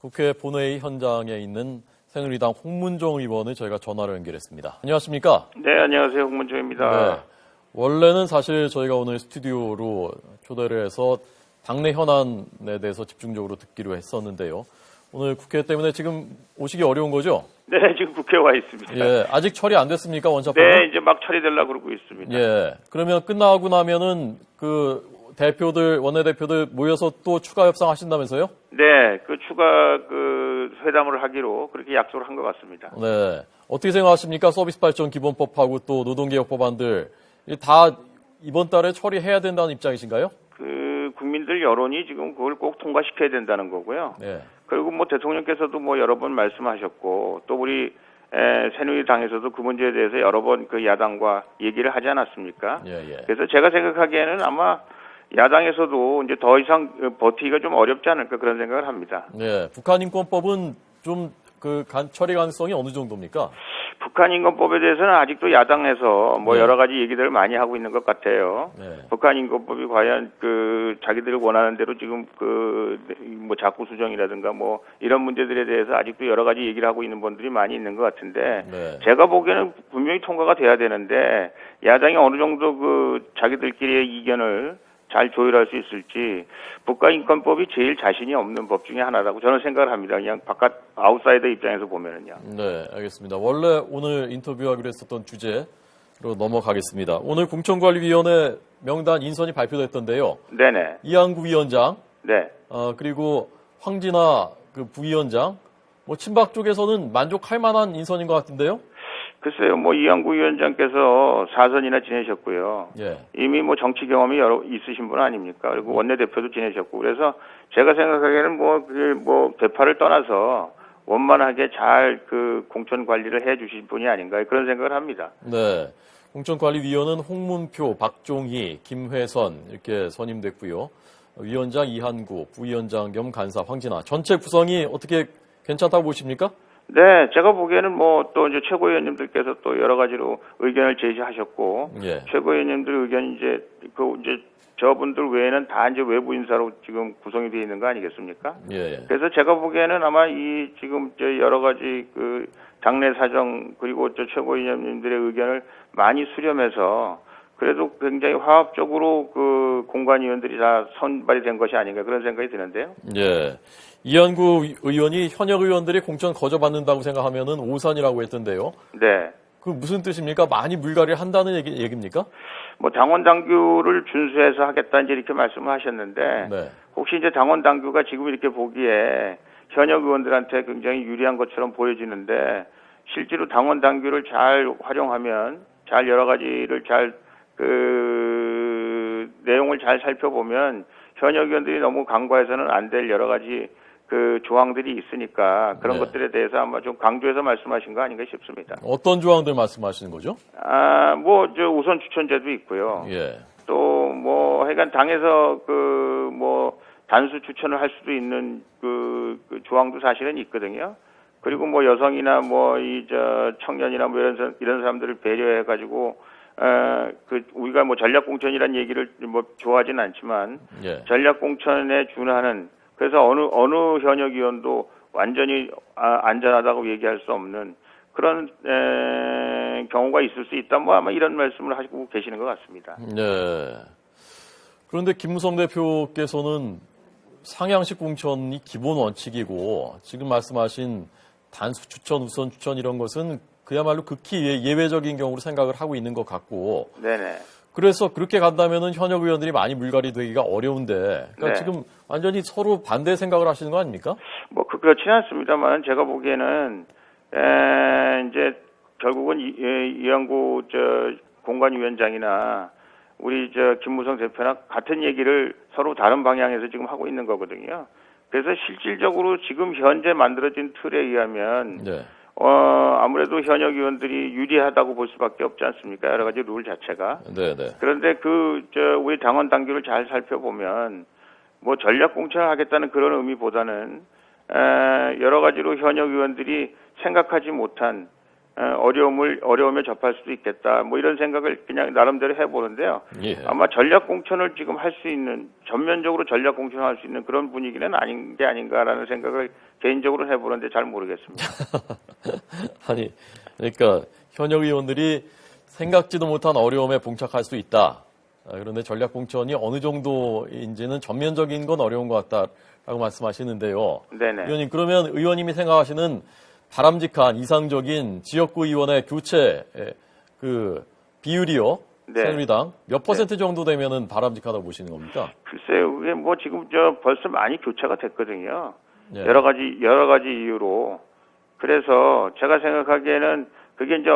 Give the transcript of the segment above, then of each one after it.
국회 본회의 현장에 있는 새누리당 홍문종 의원을 저희가 전화로 연결했습니다. 안녕하십니까? 네, 안녕하세요. 홍문종입니다. 네, 원래는 사실 저희가 오늘 스튜디오로 초대를 해서 당내 현안에 대해서 집중적으로 듣기로 했었는데요. 오늘 국회 때문에 지금 오시기 어려운 거죠? 네, 지금 국회에 와 있습니다. 예, 아직 처리 안 됐습니까, 원자법은? 네, 이제 막 처리되려고 그러고 있습니다. 예, 그러면 끝나고 나면은 원내대표들 모여서 또 추가 협상하신다면서요? 네, 추가 회담을 하기로 그렇게 약속을 한 것 같습니다. 네, 어떻게 생각하십니까? 서비스 발전 기본법하고 또 노동개혁 법안들 다 이번 달에 처리해야 된다는 입장이신가요? 국민들 여론이 지금 그걸 꼭 통과시켜야 된다는 거고요. 네. 그리고 대통령께서도 여러 번 말씀하셨고 또 우리 새누리당에서도 그 문제에 대해서 여러 번 야당과 얘기를 하지 않았습니까? 예. 그래서 제가 생각하기에는 아마 야당에서도 이제 더 이상 버티기가 좀 어렵지 않을까 그런 생각을 합니다. 네, 북한인권법은 좀 처리 가능성이 어느 정도입니까? 북한인권법에 대해서는 아직도 야당에서 네. 여러 가지 얘기들을 많이 하고 있는 것 같아요. 네. 북한인권법이 과연 자기들이 원하는 대로 지금 자꾸 수정이라든가 이런 문제들에 대해서 아직도 여러 가지 얘기를 하고 있는 분들이 많이 있는 것 같은데 네. 제가 보기에는 분명히 통과가 돼야 되는데 야당이 어느 정도 자기들끼리의 이견을 잘 조율할 수 있을지 북한인권법이 제일 자신이 없는 법 중에 하나라고 저는 생각을 합니다. 그냥 바깥 아웃사이더 입장에서 보면은요. 네, 알겠습니다. 원래 오늘 인터뷰하기로 했었던 주제로 넘어가겠습니다. 오늘 공천관리위원회 명단 인선이 발표됐던데요. 네네. 이한구 위원장, 네. 그리고 황진아 부위원장, 친박 쪽에서는 만족할 만한 인선인 것 같은데요. 글쎄요, 이한구 위원장께서 4선이나 지내셨고요. 예. 이미 정치 경험이 있으신 분 아닙니까? 그리고 원내대표도 지내셨고, 그래서 제가 생각하기에는 대파를 떠나서 원만하게 잘 공천 관리를 해 주실 분이 아닌가 그런 생각을 합니다. 네. 공천관리위원은 홍문표, 박종희, 김회선 이렇게 선임됐고요. 위원장 이한구, 부위원장 겸 간사 황진아. 전체 구성이 어떻게 괜찮다고 보십니까? 네, 제가 보기에는 또 이제 최고위원님들께서 또 여러 가지로 의견을 제시하셨고, 예. 최고위원님들 의견이 이제 저분들 외에는 다 이제 외부 인사로 지금 구성이 되어 있는 거 아니겠습니까? 예. 그래서 제가 보기에는 아마 지금 여러 가지 당내 사정 그리고 최고위원님들의 의견을 많이 수렴해서 그래도 굉장히 화합적으로 공관위원들이 다 선발이 된 것이 아닌가 그런 생각이 드는데요. 예. 이한구 의원이 현역 의원들이 공천 거저받는다고 생각하면은 오산이라고 했던데요. 네. 그 무슨 뜻입니까? 많이 물갈이를 한다는 얘기입니까? 당원 당규를 준수해서 하겠다 이렇게 말씀을 하셨는데 네. 혹시 이제 당원 당규가 지금 이렇게 보기에 현역 의원들한테 굉장히 유리한 것처럼 보여지는데 실제로 당원 당규를 잘 활용하면 잘 여러 가지를 내용을 잘 살펴보면 현역 의원들이 너무 간과해서는 안 될 여러 가지 조항들이 있으니까 그런 네. 것들에 대해서 아마 좀 강조해서 말씀하신 거 아닌가 싶습니다. 어떤 조항들 말씀하시는 거죠? 우선 추천제도 있고요. 예. 또 하여간 당에서 단수 추천을 할 수도 있는 조항도 사실은 있거든요. 그리고 여성이나 청년이나 이런 사람들을 배려해 가지고 우리가 전략 공천이란 얘기를 좋아하진 않지만 예. 전략 공천에 준하는 그래서 어느 현역 의원도 완전히 안전하다고 얘기할 수 없는 그런 경우가 있을 수 있다. 아마 이런 말씀을 하시고 계시는 것 같습니다. 네. 그런데 김무성 대표께서는 상향식 공천이 기본 원칙이고 지금 말씀하신 단수 추천, 우선 추천 이런 것은 그야말로 극히 예외적인 경우로 생각을 하고 있는 것 같고. 네네. 그래서 그렇게 간다면은 현역 의원들이 많이 물갈이 되기가 어려운데, 그러니까 네. 지금 완전히 서로 반대 생각을 하시는 거 아닙니까? 그렇지는 않습니다만 제가 보기에는 이제 결국은 이한구 공관위원장이나 우리 김무성 대표나 같은 얘기를 서로 다른 방향에서 지금 하고 있는 거거든요. 그래서 실질적으로 지금 현재 만들어진 틀에 의하면 네. 아무래도 현역 의원들이 유리하다고 볼 수밖에 없지 않습니까? 여러 가지 룰 자체가. 네네. 그런데 우리 당원 당규를 잘 살펴보면 전략 공천을 하겠다는 그런 의미보다는 여러 가지로 현역 의원들이 생각하지 못한 어려움에 접할 수도 있겠다. 뭐 이런 생각을 그냥 나름대로 해보는데요. 예. 아마 전략 공천을 지금 할 수 있는, 전면적으로 전략 공천을 할 수 있는 그런 분위기는 아닌 게 아닌가라는 생각을 개인적으로 해보는데 잘 모르겠습니다. 아니, 그러니까 현역 의원들이 생각지도 못한 어려움에 봉착할 수 있다. 그런데 전략 공천이 어느 정도인지는 전면적인 건 어려운 것 같다라고 말씀하시는데요. 네네. 의원님, 그러면 의원님이 생각하시는 바람직한 이상적인 지역구 의원의 교체 그 비율이요. 네. 새누리당 몇 퍼센트 정도 되면은 바람직하다고 보시는 겁니까? 글쎄요, 그게 뭐 지금 벌써 많이 교체가 됐거든요. 예. 여러 가지 이유로. 그래서 제가 생각하기에는 그게 이제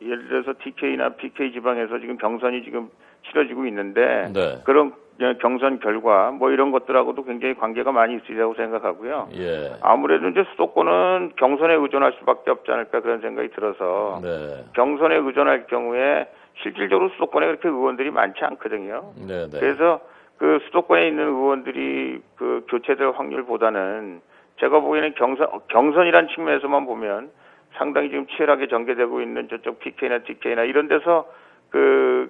예를 들어서 TK나 PK 지방에서 지금 경선이 지금 치러지고 있는데 네. 그런 경선 결과 뭐 이런 것들하고도 굉장히 관계가 많이 있으리라고 생각하고요. 예. 아무래도 이제 수도권은 경선에 의존할 수밖에 없지 않을까 그런 생각이 들어서 네. 경선에 의존할 경우에 실질적으로 수도권에 그렇게 의원들이 많지 않거든요. 네. 네. 그래서 그 수도권에 있는 의원들이 그 교체될 확률보다는 제가 보기에는 경선이란 측면에서만 보면 상당히 지금 치열하게 전개되고 있는 저쪽 PK나 TK나 이런 데서 그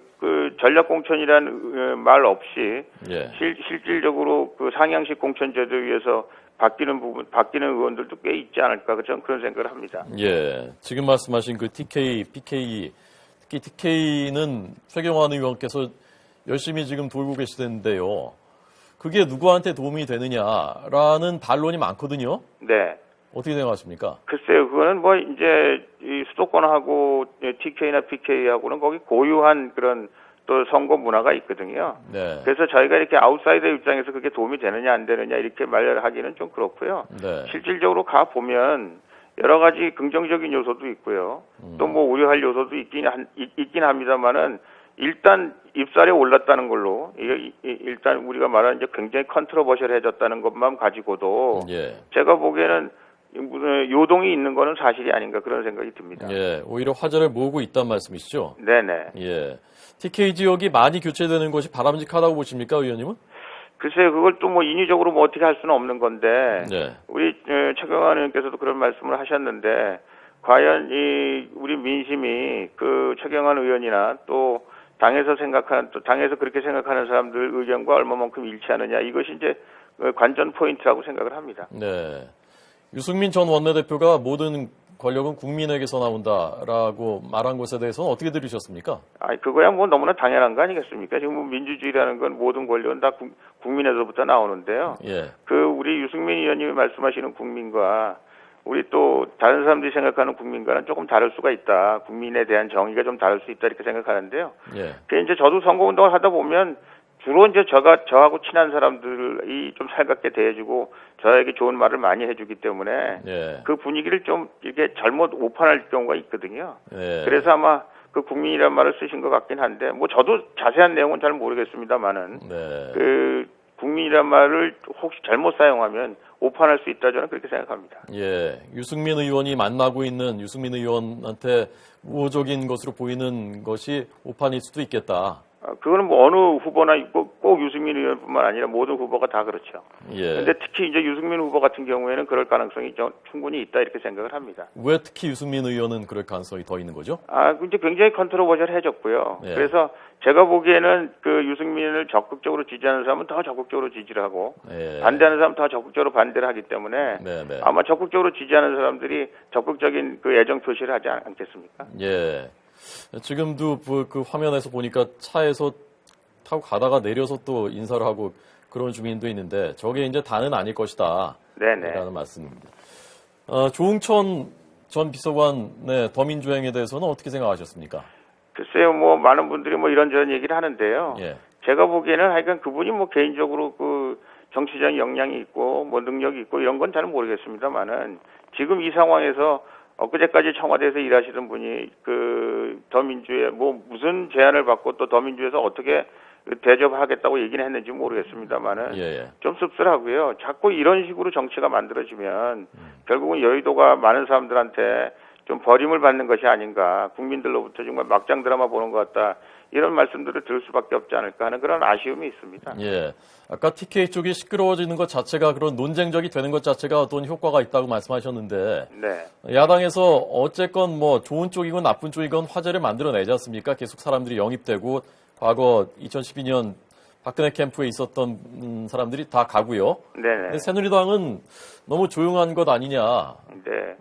전략 공천이란 말 없이 예. 실질적으로 그 상향식 공천 제도에 의해서 바뀌는 의원들도 꽤 있지 않을까 그런 생각을 합니다. 예. 지금 말씀하신 그 TK, PK, 특히 TK는 최경환 의원께서 열심히 지금 돌고 계시는데요. 그게 누구한테 도움이 되느냐라는 반론이 많거든요. 네. 어떻게 생각하십니까? 글쎄요, 그거는 뭐 이제 이 수도권하고 TK나 PK하고는 거기 고유한 그런 또 선거 문화가 있거든요. 네. 그래서 저희가 이렇게 아웃사이더 입장에서 그게 도움이 되느냐 안 되느냐 이렇게 말하기는 좀 그렇고요. 네. 실질적으로 가 보면 여러 가지 긍정적인 요소도 있고요. 또 뭐 우려할 요소도 있긴 합니다만은 일단 입살에 올랐다는 걸로 일단 우리가 말하는 이제 굉장히 컨트로버셜해졌다는 것만 가지고도 예. 제가 보기에는 요동이 있는 거는 사실이 아닌가 그런 생각이 듭니다. 예. 오히려 화제를 모으고 있다는 말씀이시죠? 네네. 예. TK 지역이 많이 교체되는 것이 바람직하다고 보십니까, 의원님은? 글쎄요, 그걸 또 뭐 인위적으로 뭐 어떻게 할 수는 없는 건데, 네. 우리 최경환 의원께서도 그런 말씀을 하셨는데, 과연 우리 민심이 그 최경환 의원이나 또 당에서 그렇게 생각하는 사람들 의견과 얼마만큼 일치하느냐, 이것이 이제 관전 포인트라고 생각을 합니다. 네. 유승민 전 원내대표가 모든 권력은 국민에게서 나온다라고 말한 것에 대해서는 어떻게 들으셨습니까? 그거야 뭐 너무나 당연한 거 아니겠습니까? 지금 뭐 민주주의라는 건 모든 권력은 다 국민에서부터 나오는데요. 예. 우리 유승민 의원님이 말씀하시는 국민과 우리 또 다른 사람들이 생각하는 국민과는 조금 다를 수가 있다. 국민에 대한 정의가 좀 다를 수 있다 이렇게 생각하는데요. 예. 그 이제 저도 선거운동을 하다 보면 주로 이제 저하고 친한 사람들이 좀 살갑게 대해주고 저에게 좋은 말을 많이 해주기 때문에 예. 그 분위기를 좀 이렇게 잘못 오판할 경우가 있거든요. 예. 그래서 아마 그 국민이란 말을 쓰신 것 같긴 한데 뭐 저도 자세한 내용은 잘 모르겠습니다만은 네. 그 국민이란 말을 혹시 잘못 사용하면 오판할 수 있다 저는 그렇게 생각합니다. 예. 유승민 의원이 만나고 있는 유승민 의원한테 우호적인 것으로 보이는 것이 오판일 수도 있겠다. 그거는 뭐 어느 후보나 꼭 유승민 의원뿐만 아니라 모든 후보가 다 그렇죠. 예. 그런데 특히 이제 유승민 후보 같은 경우에는 그럴 가능성이 충분히 있다 이렇게 생각을 합니다. 왜 특히 유승민 의원은 그럴 가능성이 더 있는 거죠? 이제 굉장히 컨트로버셜해졌고요. 예. 그래서 제가 보기에는 그 유승민을 적극적으로 지지하는 사람은 더 적극적으로 지지를 하고 예. 반대하는 사람은 더 적극적으로 반대를 하기 때문에 네네. 아마 적극적으로 지지하는 사람들이 적극적인 그 애정 표시를 하지 않겠습니까? 예. 지금도 그 화면에서 보니까 차에서 타고 가다가 내려서 또 인사를 하고 그런 주민도 있는데 저게 이제 다는 아닐 것이다. 네네. 라는 말씀입니다. 조응천 전 비서관의 더민주행에 대해서는 어떻게 생각하셨습니까? 글쎄요, 뭐 많은 분들이 뭐 이런저런 얘기를 하는데요. 예. 제가 보기에는 하여간 그분이 뭐 개인적으로 그 정치적인 역량이 있고 뭐 능력이 있고 이런 건 잘 모르겠습니다만은 지금 이 상황에서 엊그제까지 청와대에서 일하시던 분이 그 더민주에 뭐 무슨 제안을 받고 또 더민주에서 어떻게 대접하겠다고 얘기는 했는지 모르겠습니다만은 예. 좀 씁쓸하고요. 자꾸 이런 식으로 정치가 만들어지면 결국은 여의도가 많은 사람들한테 좀 버림을 받는 것이 아닌가. 국민들로부터 정말 막장 드라마 보는 것 같다. 이런 말씀들을 들을 수밖에 없지 않을까 하는 그런 아쉬움이 있습니다. 예. 아까 TK 쪽이 시끄러워지는 것 자체가 그런 논쟁적이 되는 것 자체가 어떤 효과가 있다고 말씀하셨는데 네. 야당에서 어쨌건 뭐 좋은 쪽이건 나쁜 쪽이건 화제를 만들어내지 않습니까? 계속 사람들이 영입되고 과거 2012년 박근혜 캠프에 있었던 사람들이 다 가고요. 네네. 근데 새누리당은 너무 조용한 것 아니냐. 네.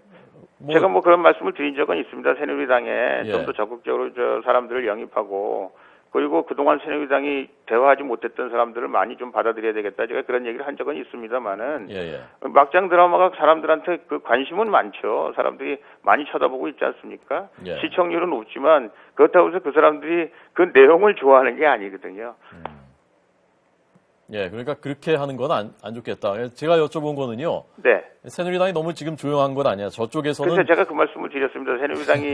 뭐, 제가 뭐 그런 말씀을 드린 적은 있습니다. 새누리당에 예. 좀 더 적극적으로 저 사람들을 영입하고 그리고 그동안 새누리당이 대화하지 못했던 사람들을 많이 좀 받아들여야 되겠다. 제가 그런 얘기를 한 적은 있습니다만은 예. 막장 드라마가 사람들한테 그 관심은 많죠. 사람들이 많이 쳐다보고 있지 않습니까? 예. 시청률은 높지만 그렇다고 해서 그 사람들이 그 내용을 좋아하는 게 아니거든요. 예, 그러니까 그렇게 하는 건 안 좋겠다. 제가 여쭤본 거는요. 네. 새누리당이 너무 지금 조용한 건 아니야. 저쪽에서는 그래서 제가 그 말씀을 드렸습니다. 새누리당이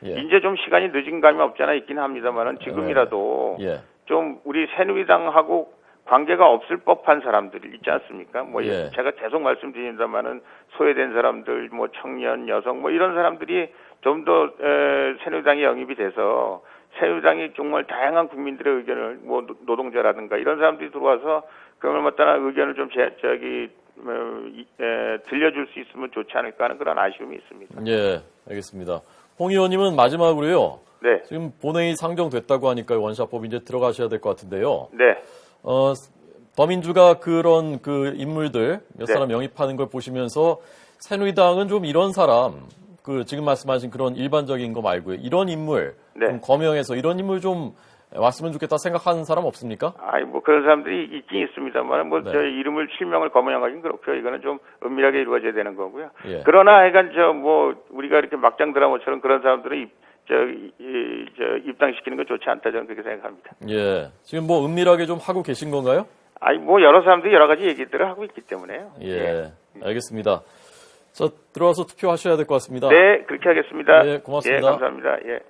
예. 이제 좀 시간이 늦은 감이 없지 않아 있긴 합니다만은 지금이라도 예. 좀 우리 새누리당하고 관계가 없을 법한 사람들 있지 않습니까? 뭐 예. 제가 계속 말씀드립니다만은 소외된 사람들, 뭐 청년, 여성, 뭐 이런 사람들이 좀 더 새누리당에 영입이 돼서 새누리당이 정말 다양한 국민들의 의견을 뭐 노동자라든가 이런 사람들이 들어와서 그걸 맞다는 의견을 좀 들려줄 수 있으면 좋지 않을까 하는 그런 아쉬움이 있습니다. 예, 알겠습니다. 홍 의원님은 마지막으로요. 네, 지금 본회의 상정됐다고 하니까 원샷법 이제 들어가셔야 될 것 같은데요. 네. 더민주가 그런 그 인물들 몇 네. 사람 영입하는 걸 보시면서 새누리당은 좀 이런 사람, 그 지금 말씀하신 그런 일반적인 거 말고요. 이런 인물 네. 좀 거명해서 이런 인물 좀 왔으면 좋겠다 생각하는 사람 없습니까? 아니 뭐 그런 사람들이 있긴 있습니다만 뭐 네. 저 이름을 실명을 거명하기는 그렇고요. 이거는 좀 은밀하게 이루어져야 되는 거고요. 예. 그러나 하여간 저 뭐 우리가 이렇게 막장 드라마처럼 그런 사람들을 입당시키는 건 좋지 않다 저는 그렇게 생각합니다. 예. 지금 뭐 은밀하게 좀 하고 계신 건가요? 아니 뭐 여러 사람들이 여러 가지 얘기들을 하고 있기 때문에요. 예. 알겠습니다. 자, 들어와서 투표하셔야 될 것 같습니다. 네, 그렇게 하겠습니다. 네, 고맙습니다. 예, 감사합니다. 예.